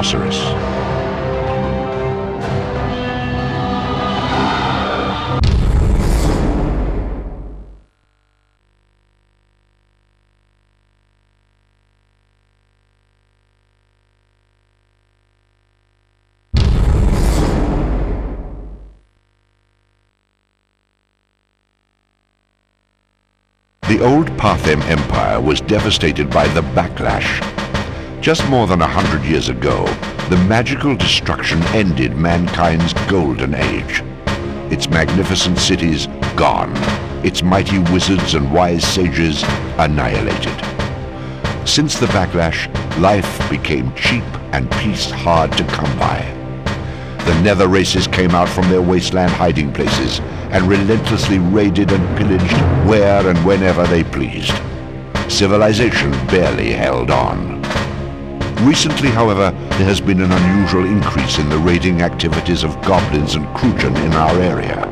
sorceress. The old Parthem Empire was devastated by the Backlash. Just more than 100 years ago, the magical destruction ended mankind's golden age. Its magnificent cities gone, its mighty wizards and wise sages annihilated. Since the Backlash, life became cheap and peace hard to come by. The nether races came out from their wasteland hiding places and relentlessly raided and pillaged where and whenever they pleased. Civilization barely held on. Recently, however, there has been an unusual increase in the raiding activities of goblins and Krugen in our area.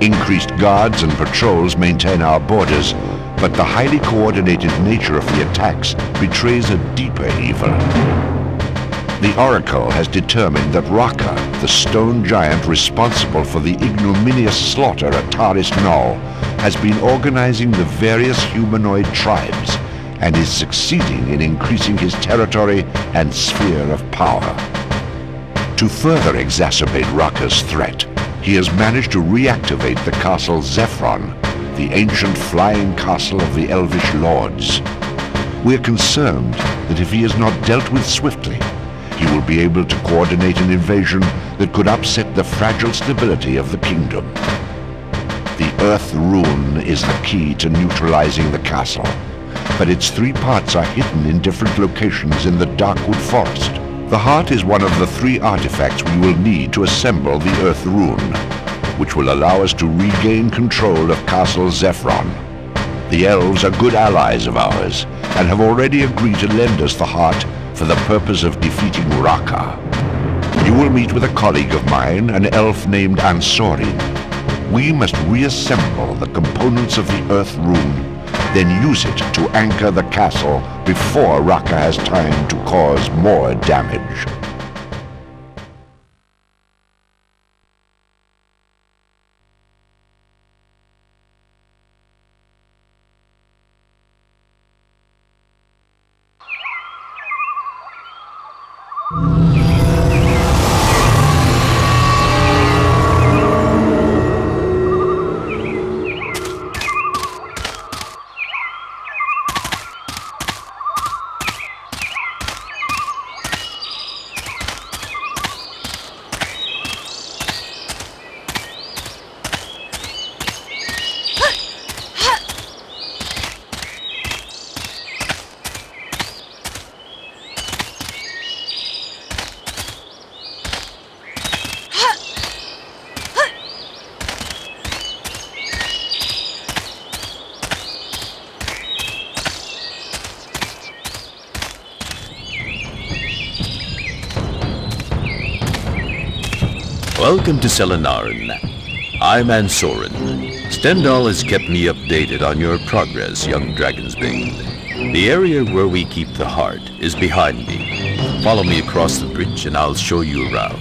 Increased guards and patrols maintain our borders, but the highly coordinated nature of the attacks betrays a deeper evil. The Oracle has determined that Raka, the stone giant responsible for the ignominious slaughter at Taris Null, has been organizing the various humanoid tribes and is succeeding in increasing his territory and sphere of power. To further exacerbate Raka's threat, he has managed to reactivate the castle Zephron, the ancient flying castle of the Elvish Lords. We are concerned that if he is not dealt with swiftly, he will be able to coordinate an invasion that could upset the fragile stability of the kingdom. The Earth Rune is the key to neutralizing the castle, but its three parts are hidden in different locations in the Darkwood Forest. The heart is one of the three artifacts we will need to assemble the Earth Rune, which will allow us to regain control of Castle Zephron. The elves are good allies of ours and have already agreed to lend us the heart for the purpose of defeating Raka. You will meet with a colleague of mine, an elf named Ansorin. We must reassemble the components of the Earth Rune, then use it to anchor the castle before Raka has time to cause more damage. Welcome to Selenarin. I'm Ansorin. Stendhal has kept me updated on your progress, young Dragonsbane. The area where we keep the heart is behind me. Follow me across the bridge and I'll show you around.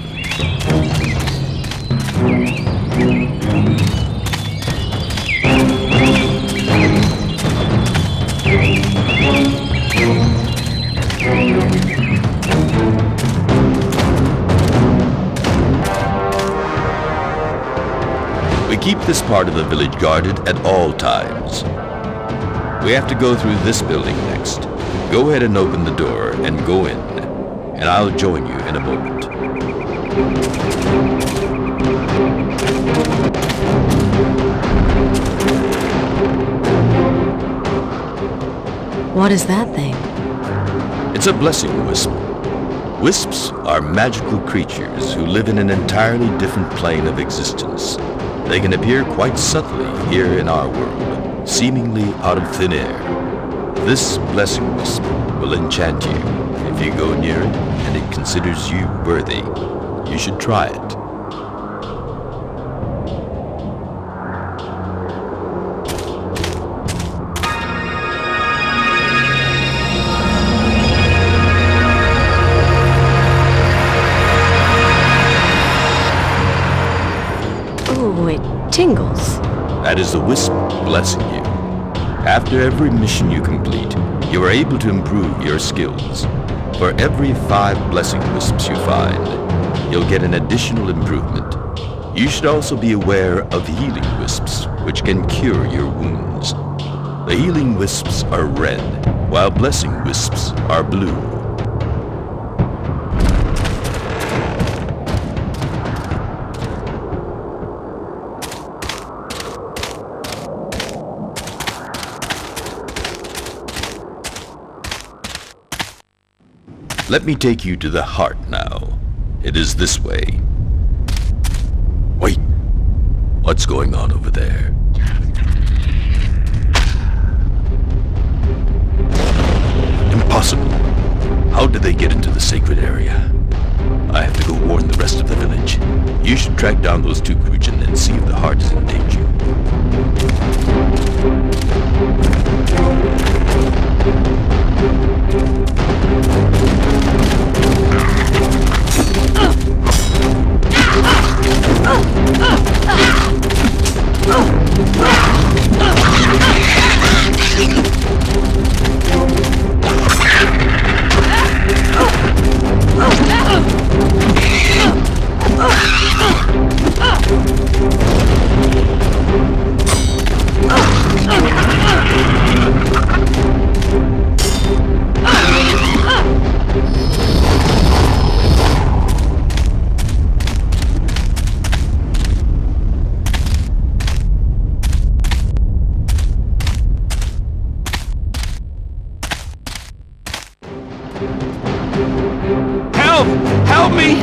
We keep this part of the village guarded at all times. We have to go through this building next. Go ahead and open the door and go in, and I'll join you in a moment. What is that thing? It's a blessing wisp. Wisps are magical creatures who live in an entirely different plane of existence. They can appear quite subtly here in our world, seemingly out of thin air. This blessing wisp will enchant you if you go near it and it considers you worthy. You should try it. tingles. That is the wisp blessing you. After every mission you complete, you are able to improve your skills. For every 5 blessing wisps you find, you'll get an additional improvement. You should also be aware of healing wisps, which can cure your wounds. The healing wisps are red, while blessing wisps are blue. Let me take you to the heart now. It is this way. Wait! What's going on over there? Impossible! How did they get into the sacred area? I have to go warn the rest of the village. You should track down those 2 Kujin and see if the heart is in danger. Help me!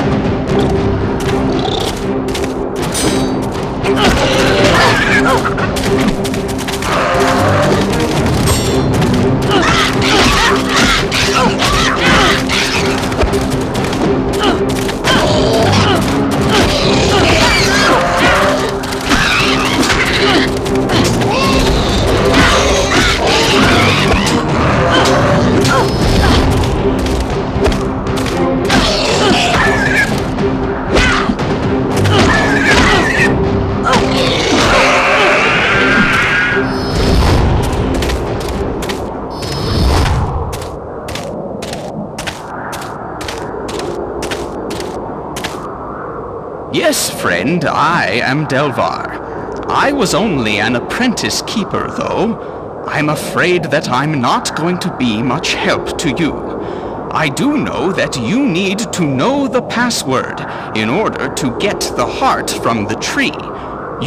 Yes, friend, I am Delvar. I was only an apprentice keeper, though. I'm afraid that I'm not going to be much help to you. I do know that you need to know the password in order to get the heart from the tree.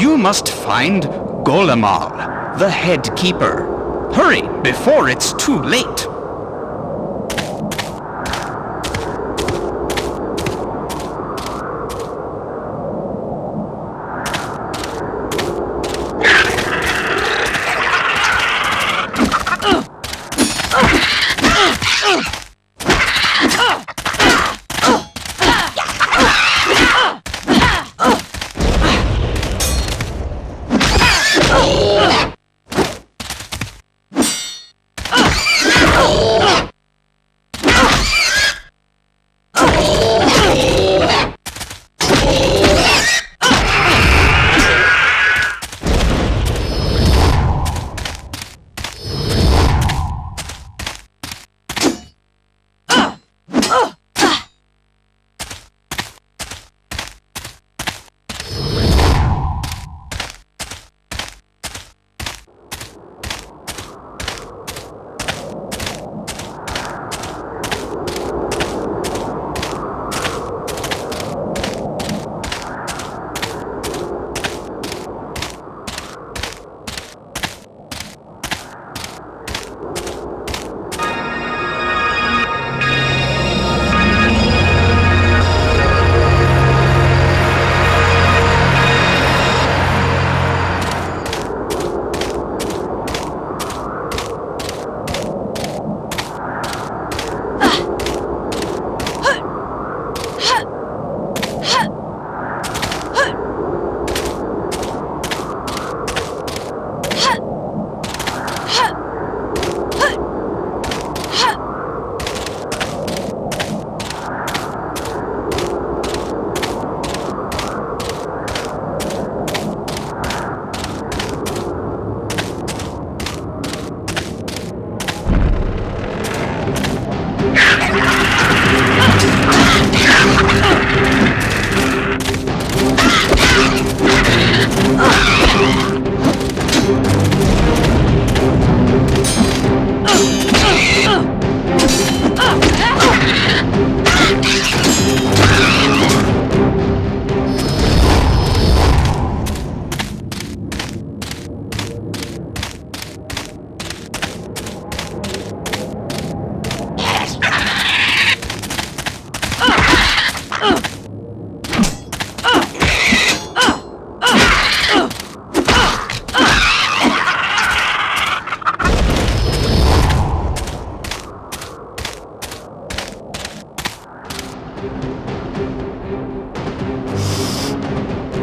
You must find Golemal, the head keeper. Hurry, before it's too late.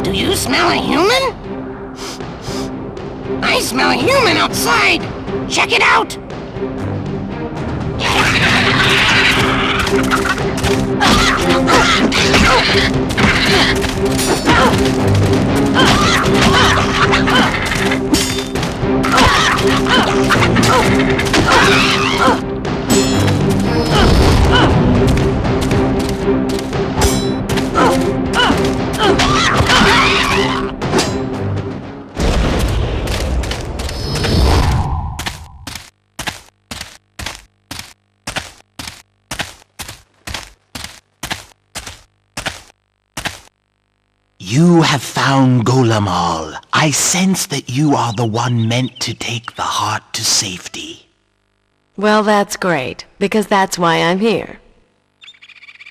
Do you smell a human? I smell a human outside! Check it out! You have found Golemal. I sense that you are the one meant to take the heart to safety. Well, that's great, because that's why I'm here.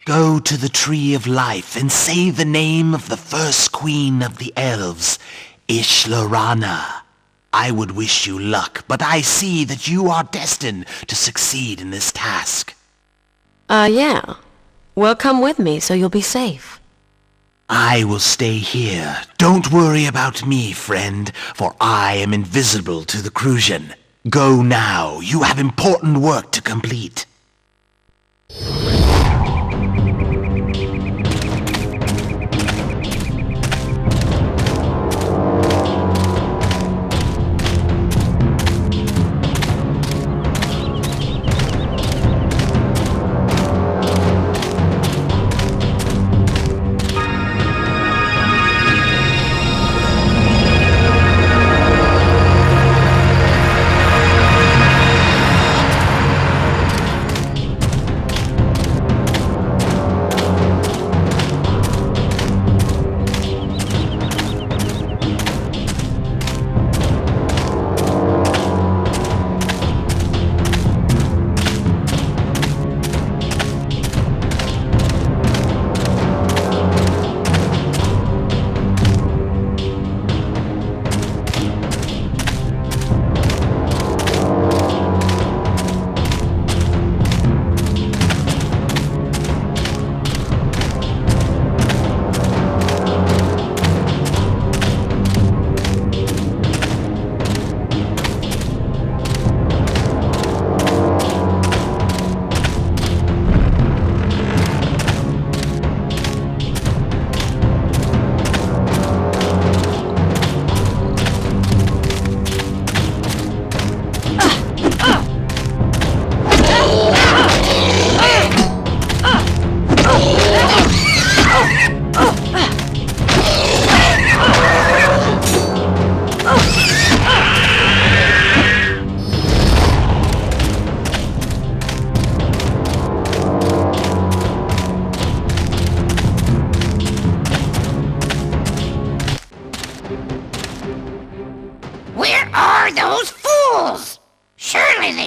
Go to the Tree of Life and say the name of the first queen of the elves, Ishlorana. I would wish you luck, but I see that you are destined to succeed in this task. Yeah. Well, come with me so you'll be safe. I will stay here. Don't worry about me, friend, for I am invisible to the Crucian. Go now. You have important work to complete.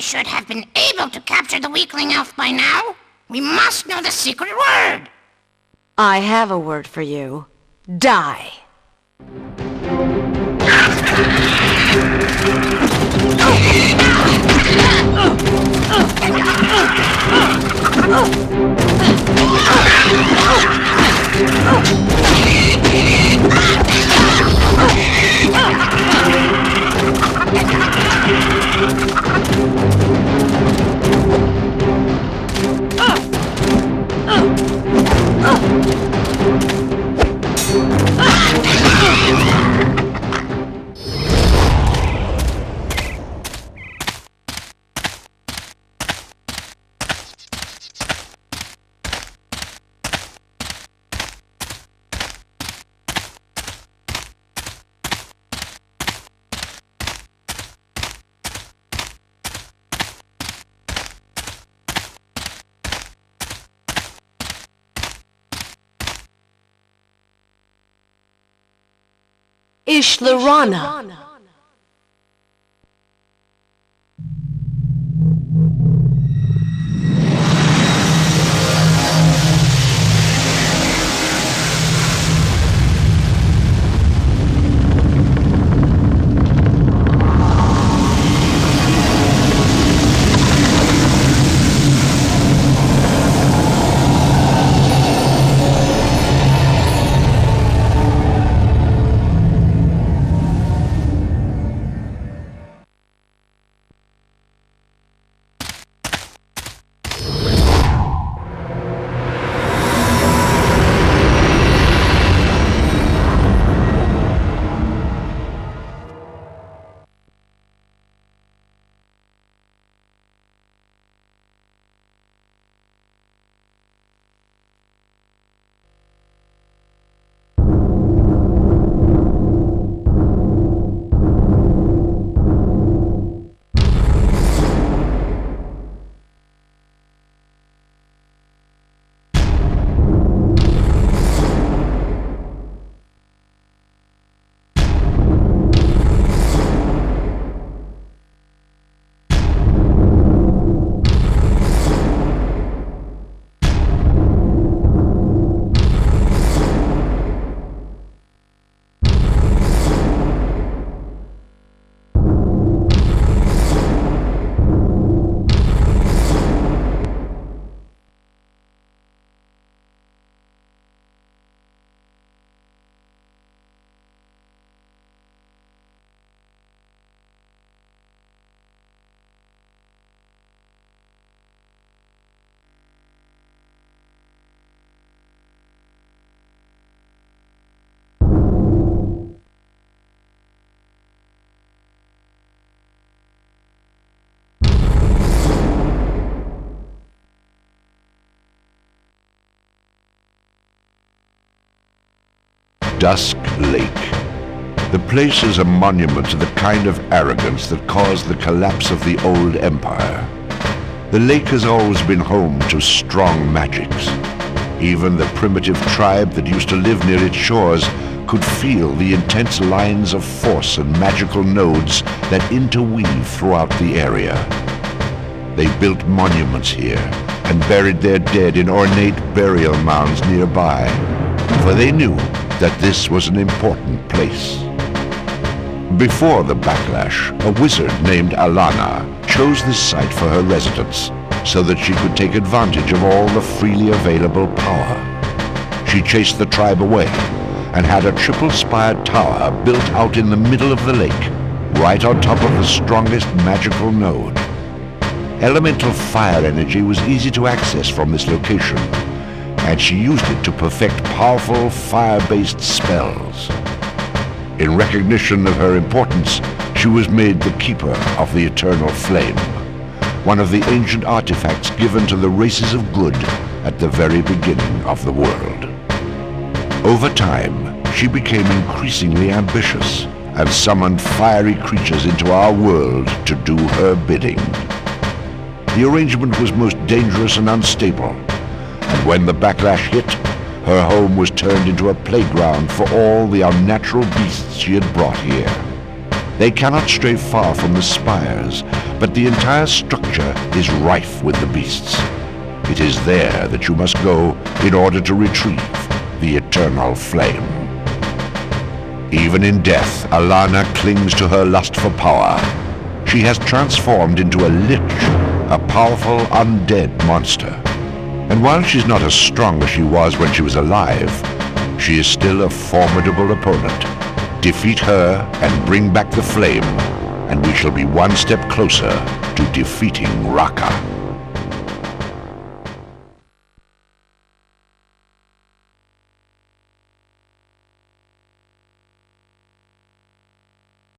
should have been able to capture the weakling elf by now. We must know the secret word. I have a word for you. Die. Ishlarana. Dusk Lake. The place is a monument to the kind of arrogance that caused the collapse of the old empire. The lake has always been home to strong magics. Even the primitive tribe that used to live near its shores could feel the intense lines of force and magical nodes that interweave throughout the area. They built monuments here and buried their dead in ornate burial mounds nearby, for they knew that this was an important place. Before the backlash, a wizard named Alana chose this site for her residence so that she could take advantage of all the freely available power. She chased the tribe away and had a triple-spired tower built out in the middle of the lake, right on top of the strongest magical node. Elemental fire energy was easy to access from this location, and she used it to perfect powerful fire-based spells. In recognition of her importance, she was made the Keeper of the Eternal Flame, one of the ancient artifacts given to the races of good at the very beginning of the world. Over time, she became increasingly ambitious and summoned fiery creatures into our world to do her bidding. The arrangement was most dangerous and unstable, and when the backlash hit, her home was turned into a playground for all the unnatural beasts she had brought here. They cannot stray far from the spires, but the entire structure is rife with the beasts. It is there that you must go in order to retrieve the Eternal Flame. Even in death, Alana clings to her lust for power. She has transformed into a lich, a powerful undead monster. And while she's not as strong as she was when she was alive, she is still a formidable opponent. Defeat her and bring back the flame, and we shall be one step closer to defeating Raka.